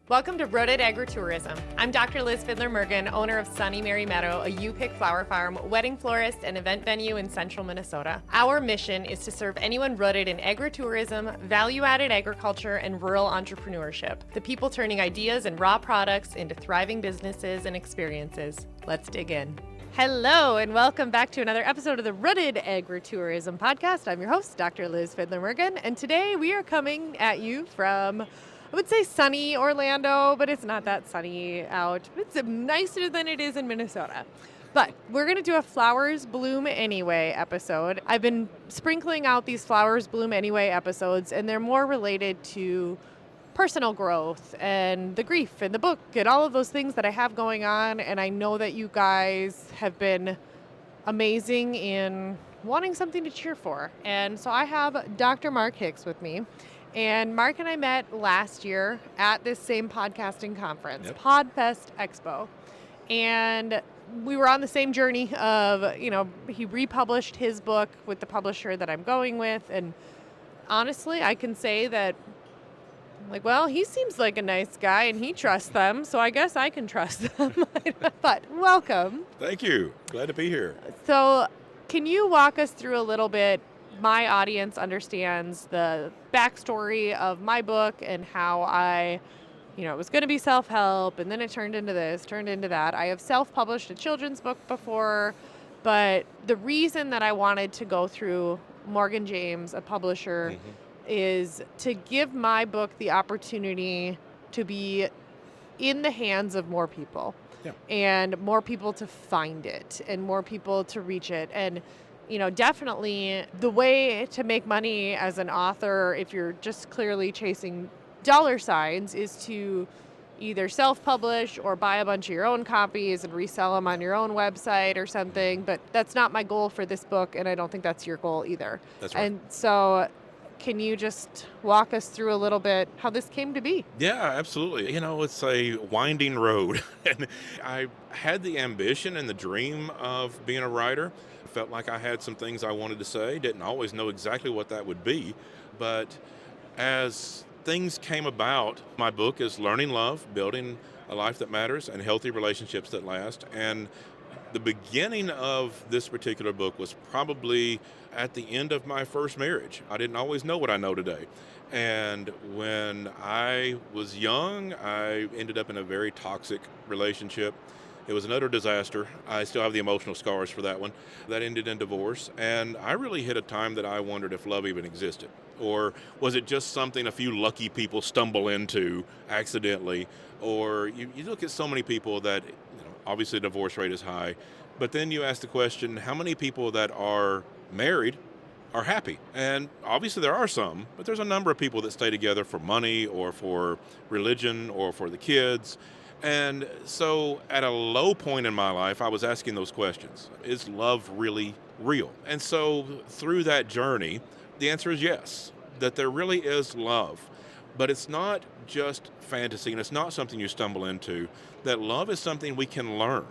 Welcome to Rooted Agritourism. I'm Dr. Liz Fiedler Mergen, owner of Sunny Mary Meadow, a U-Pick flower farm, wedding florist, and event venue in central Minnesota. Our mission is to serve anyone rooted in agritourism, value-added agriculture, and rural entrepreneurship. The people turning ideas and raw products into thriving businesses and experiences. Let's dig in. Hello, and welcome back to another episode of the Rooted Agritourism podcast. I'm your host, Dr. Liz Fiedler Mergen, and today we are coming at you from, I would say sunny Orlando, but it's not that sunny out. It's nicer than it is in Minnesota. But we're going to do a Flowers Bloom Anyway episode. I've been sprinkling out these Flowers Bloom Anyway episodes, and they're more related to personal growth and the grief and the book and all of those things that I have going on. And I know that you guys have been amazing in wanting something to cheer for. And so I have Dr. Mark Hicks with me. And Mark and I met last year at this same podcasting conference, Podfest Expo. And we were on the same journey of, he republished his book with the publisher that I'm going with. And honestly, I can say that, he seems like a nice guy and he trusts them, so I guess I can trust them. But welcome. Thank you. Glad to be here. So can you walk us through a little bit? My audience understands the backstory of my book and how it was going to be self-help, and then it turned into this, turned into that. I have self-published a children's book before, but the reason that I wanted to go through Morgan James, a publisher, is to give my book the opportunity to be in the hands of more people, and more people to find it, and more people to reach it. And definitely the way to make money as an author, if you're just clearly chasing dollar signs, is to either self-publish or buy a bunch of your own copies and resell them on your own website or something. But that's not my goal for this book, and I don't think that's your goal either. That's right. And so can you just walk us through a little bit how this came to be? Yeah, absolutely. It's a winding road. And I had the ambition and the dream of being a writer. Felt like I had some things I wanted to say. Didn't always know exactly what that would be. But as things came about, my book is Learning Love, Building a Life That Matters, and Healthy Relationships That Last. And the beginning of this particular book was probably at the end of my first marriage. I didn't always know what I know today. And when I was young, I ended up in a very toxic relationship. It was an utter disaster. I still have the emotional scars for that one. That ended in divorce. And I really hit a time that I wondered if love even existed. Or was it just something a few lucky people stumble into accidentally? Or you look at so many people that, obviously the divorce rate is high. But then you ask the question, how many people that are married are happy? And obviously there are some, but there's a number of people that stay together for money or for religion or for the kids. And so at a low point in my life, I was asking those questions. Is love really real? And so through that journey, the answer is yes, that there really is love. But it's not just fantasy, and it's not something you stumble into. That love is something we can learn.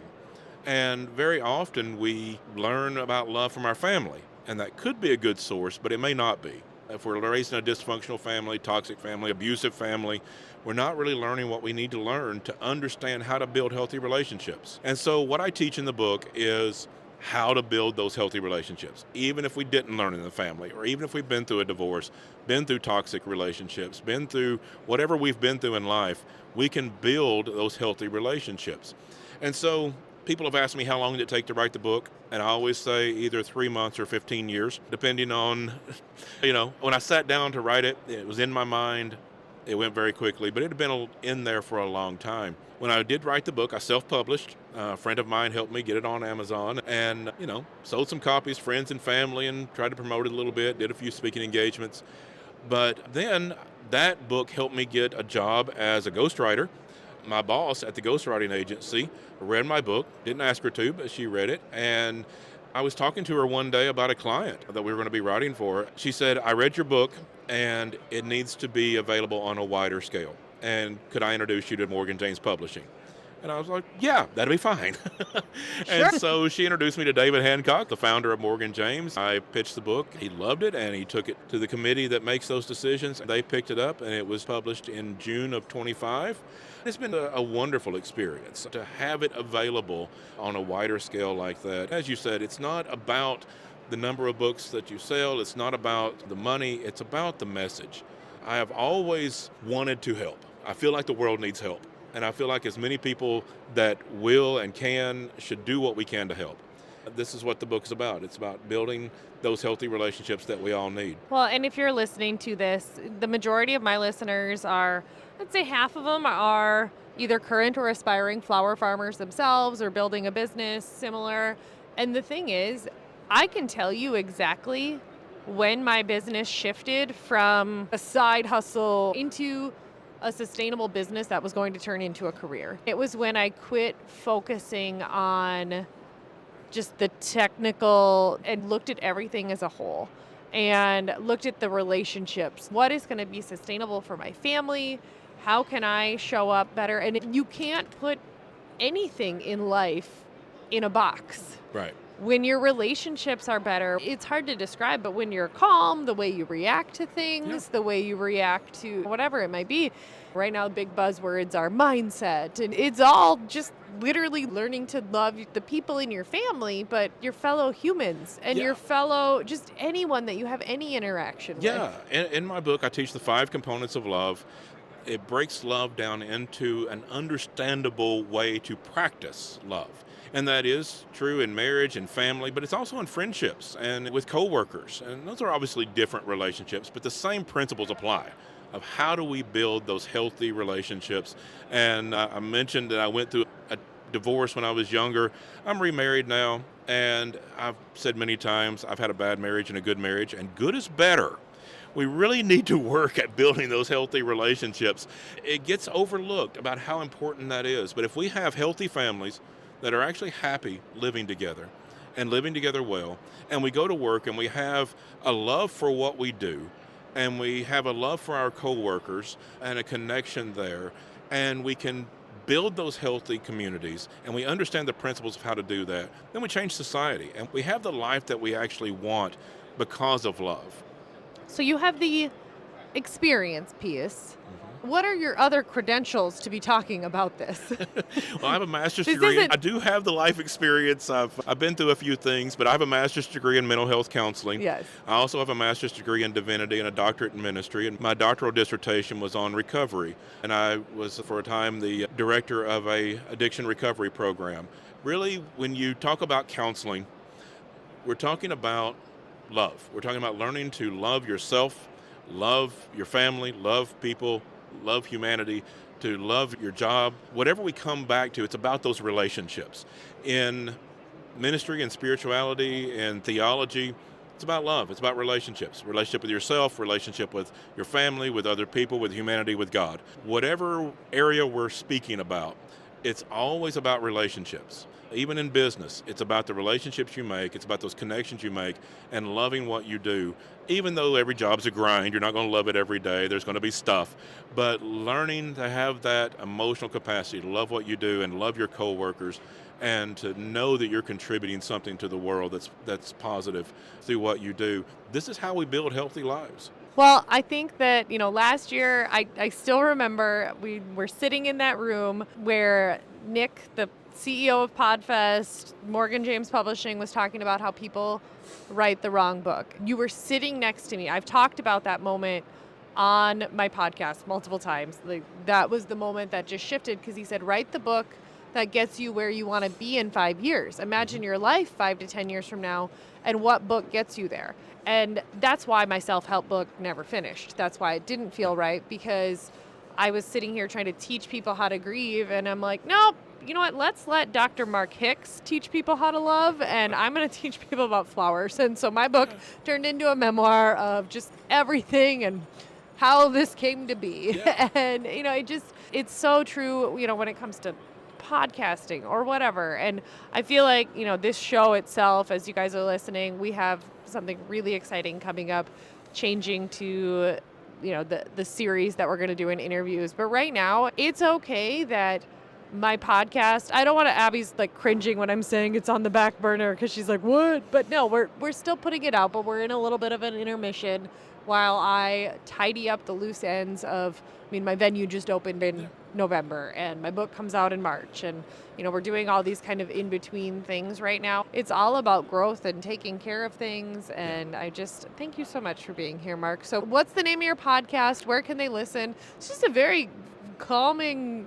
And very often we learn about love from our family. And that could be a good source, but it may not be. If we're raised in a dysfunctional family, toxic family, abusive family, we're not really learning what we need to learn to understand how to build healthy relationships. And so what I teach in the book is how to build those healthy relationships, even if we didn't learn in the family, or even if we've been through a divorce, been through toxic relationships, been through whatever we've been through in life, we can build those healthy relationships. And so people have asked me how long did it take to write the book, and I always say either 3 months or 15 years, depending on, when I sat down to write it, it was in my mind, it went very quickly, but it had been in there for a long time. When I did write the book, I self-published. A friend of mine helped me get it on Amazon and, sold some copies, friends and family, and tried to promote it a little bit, did a few speaking engagements. But then that book helped me get a job as a ghostwriter. My boss at the ghostwriting agency read my book, didn't ask her to, but she read it. And I was talking to her one day about a client that we were going to be writing for. She said, I read your book and it needs to be available on a wider scale. And could I introduce you to Morgan James Publishing? And I was like, yeah, that'd be fine. Sure. And so she introduced me to David Hancock, the founder of Morgan James. I pitched the book. He loved it, and he took it to the committee that makes those decisions. They picked it up, and it was published in June of 25. It's been a wonderful experience to have it available on a wider scale like that. As you said, it's not about the number of books that you sell. It's not about the money. It's about the message. I have always wanted to help. I feel like the world needs help. And I feel like as many people that will and can should do what we can to help. This is what the book is about. It's about building those healthy relationships that we all need. Well, and if you're listening to this, the majority of my listeners are, I'd say half of them are either current or aspiring flower farmers themselves or building a business similar. And the thing is, I can tell you exactly when my business shifted from a side hustle into a sustainable business that was going to turn into a career. It was when I quit focusing on just the technical and looked at everything as a whole and looked at the relationships. What is going to be sustainable for my family? How can I show up better? And you can't put anything in life in a box. Right. When your relationships are better, it's hard to describe, but when you're calm, the way you react to things, the way you react to whatever it might be. Right now, big buzzwords are mindset, and it's all just literally learning to love the people in your family, but your fellow humans and your fellow, just anyone that you have any interaction with. Yeah. In my book, I teach the 5 components of love. It breaks love down into an understandable way to practice love. And that is true in marriage and family, but it's also in friendships and with coworkers. And those are obviously different relationships, but the same principles apply of how do we build those healthy relationships. And I mentioned that I went through a divorce when I was younger. I'm remarried now, and I've said many times I've had a bad marriage and a good marriage, and good is better. We really need to work at building those healthy relationships. It gets overlooked about how important that is. But if we have healthy families that are actually happy living together and living together well, and we go to work and we have a love for what we do, and we have a love for our coworkers and a connection there, and we can build those healthy communities, and we understand the principles of how to do that, then we change society, and we have the life that we actually want because of love. So you have the experience piece. What are your other credentials to be talking about this? Well, I have a master's This degree. isn't- I do have the life experience. I've been through a few things, but I have a master's degree in mental health counseling. Yes. I also have a master's degree in divinity and a doctorate in ministry. And my doctoral dissertation was on recovery. And I was, for a time, the director of a addiction recovery program. Really, when you talk about counseling, we're talking about love. We're talking about learning to love yourself, love your family, love people, love humanity, to love your job. Whatever we come back to, it's about those relationships. In ministry and spirituality and theology, it's about love. It's about relationships. Relationship with yourself, relationship with your family, with other people, with humanity, with God. Whatever area we're speaking about, it's always about relationships. Even in business, it's about the relationships you make, it's about those connections you make, and loving what you do. Even though every job's a grind, you're not going to love it every day, there's going to be stuff, but learning to have that emotional capacity to love what you do and love your coworkers, and to know that you're contributing something to the world that's positive through what you do. This is how we build healthy lives. Well, I think that, last year, I still remember we were sitting in that room where Nick, the CEO of Podfest, Morgan James Publishing, was talking about how people write the wrong book. You were sitting next to me. I've talked about that moment on my podcast multiple times. Like, that was the moment that just shifted, because he said, write the book that gets you where you want to be in 5 years. Imagine your life 5 to 10 years from now, and what book gets you there. And that's why my self-help book never finished. That's why it didn't feel right, because I was sitting here trying to teach people how to grieve, and I'm like, nope, you know what? Let's let Dr. Mark Hicks teach people how to love, and I'm going to teach people about flowers. And so my book turned into a memoir of just everything and how this came to be. Yeah. And, it's so true, when it comes to podcasting or whatever. And I feel like, this show itself, as you guys are listening, we have something really exciting coming up, changing to, the series that we're going to do in interviews. But right now, it's okay that my podcast. I don't want to, Abby's like cringing when I'm saying it's on the back burner because she's like, what? But no, we're still putting it out, but we're in a little bit of an intermission while I tidy up the loose ends of, my venue just opened in November and my book comes out in March. And, we're doing all these kind of in-between things right now. It's all about growth and taking care of things. And I just thank you so much for being here, Mark. So what's the name of your podcast? Where can they listen? It's just a very calming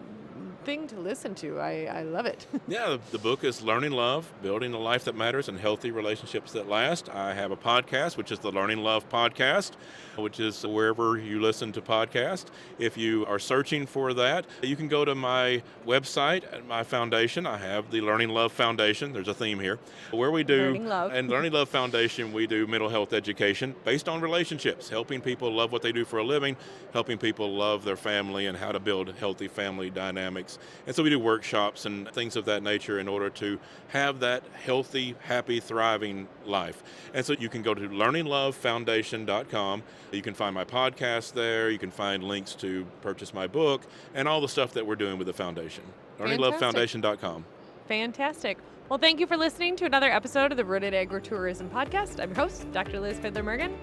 thing to listen to. I love it. Yeah, the book is Learning Love, Building a Life That Matters and Healthy Relationships That Last. I have a podcast, which is the Learning Love Podcast, which is wherever you listen to podcasts. If you are searching for that, you can go to my website at my foundation. I have the Learning Love Foundation. There's a theme here. Where we do, Learning Love. and Learning Love Foundation, we do mental health education based on relationships, helping people love what they do for a living, helping people love their family and how to build healthy family dynamics. And so we do workshops and things of that nature in order to have that healthy, happy, thriving life. And so you can go to learninglovefoundation.com. You can find my podcast there. You can find links to purchase my book and all the stuff that we're doing with the foundation. learninglovefoundation.com. Fantastic. Well, thank you for listening to another episode of the Rooted Agritourism podcast. I'm your host, Dr. Liz Fiedler Mergen.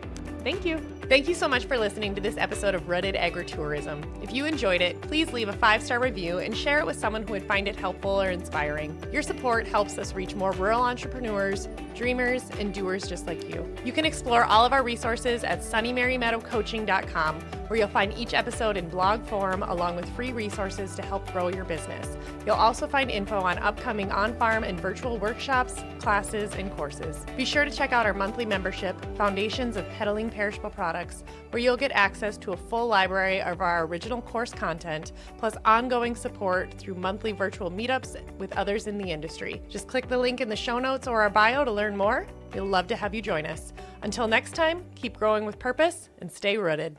Thank you. Thank you so much for listening to this episode of Rooted Agritourism. If you enjoyed it, please leave a 5-star review and share it with someone who would find it helpful or inspiring. Your support helps us reach more rural entrepreneurs, dreamers, and doers just like you. You can explore all of our resources at sunnymarymeadowcoaching.com, where you'll find each episode in blog form along with free resources to help grow your business. You'll also find info on upcoming on-farm and virtual workshops, classes, and courses. Be sure to check out our monthly membership, Foundations of Peddling Perishable Products, where you'll get access to a full library of our original course content, plus ongoing support through monthly virtual meetups with others in the industry. Just click the link in the show notes or our bio to learn more. We'd love to have you join us. Until next time, keep growing with purpose and stay rooted.